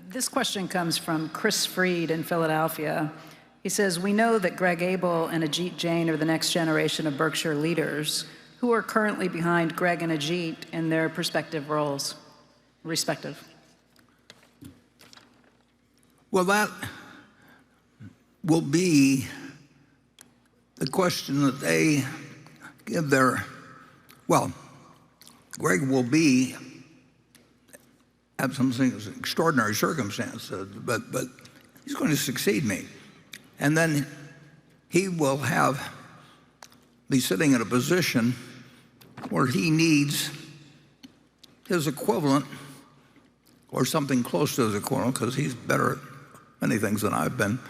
This question comes from Chris Freed in Philadelphia. He says, we know that Greg Abel and Ajit Jain are the next generation of Berkshire leaders. Who are currently behind Greg and Ajit in their respective roles? Well, that will be the question that they give their, well, Greg will have some things, extraordinary circumstances, but he's going to succeed me. And then he will be sitting in a position where he needs his equivalent or something close to his equivalent, because he's better at many things than I've been.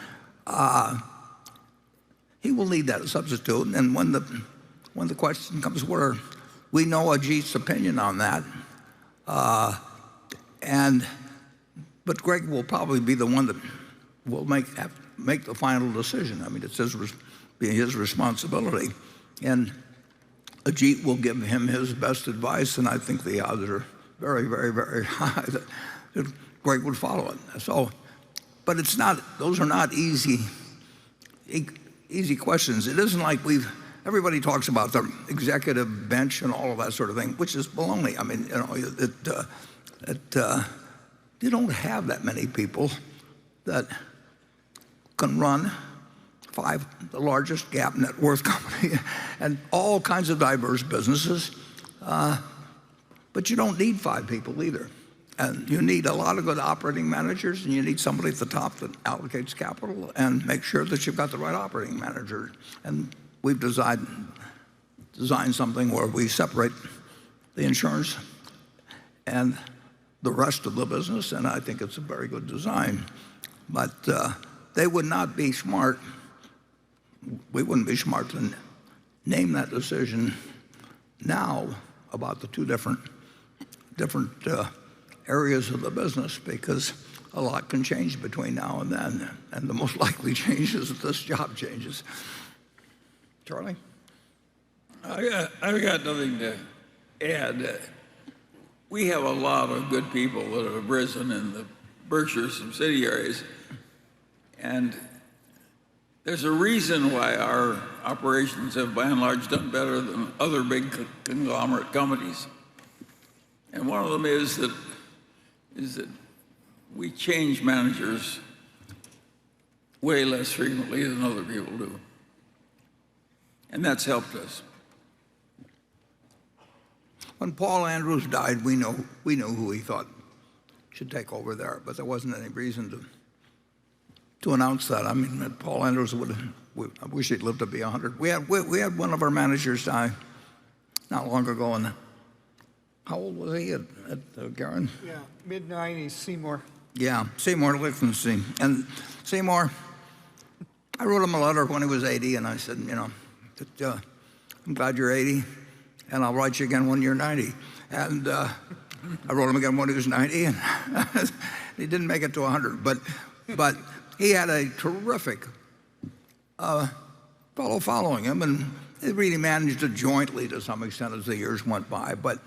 He will need that substitute. And when the question comes where we know Ajit's opinion on that, but Greg will probably be the one that will make the final decision. I mean, it's his responsibility. And Ajit will give him his best advice, and I think the odds are very, very, very high that Greg would follow it. So, but those are not easy questions. It isn't like everybody talks about the executive bench and all of that sort of thing, which is baloney. I mean, you don't have that many people that can run the largest gap net worth company and all kinds of diverse businesses. But you don't need 5 people either. And you need a lot of good operating managers, and you need somebody at the top that allocates capital and make sure that you've got the right operating manager. And we've designed something where we separate the insurance and the rest of the business, and I think it's a very good design. But they would not be smart. We wouldn't be smart to name that decision now about the two different areas of the business, because a lot can change between now and then, and the most likely change is that this job changes. Charlie? I've got nothing to add. We have a lot of good people that have risen in the Berkshire subsidiaries, and there's a reason why our operations have by and large done better than other big conglomerate companies. And one of them is that we change managers way less frequently than other people do. And that's helped us. When Paul Andrews died, we know who he thought should take over there, but there wasn't any reason to announce that. I mean, Paul Andrews I wish he'd lived to be 100. We had one of our managers die not long ago, and how old was he at Garin? Yeah, mid-90s, Seymour. Yeah, Seymour Lichtenstein. And Seymour, I wrote him a letter when he was 80, and I said, I'm glad you're 80, and I'll write you again when you're 90. And I wrote him again when he was 90, and he didn't make it to 100. But he had a terrific fellow following him, and they really managed it jointly to some extent as the years went by. But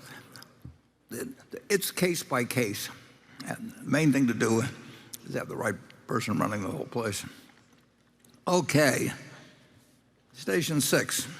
it's case by case. And the main thing to do is have the right person running the whole place. Okay, station 6.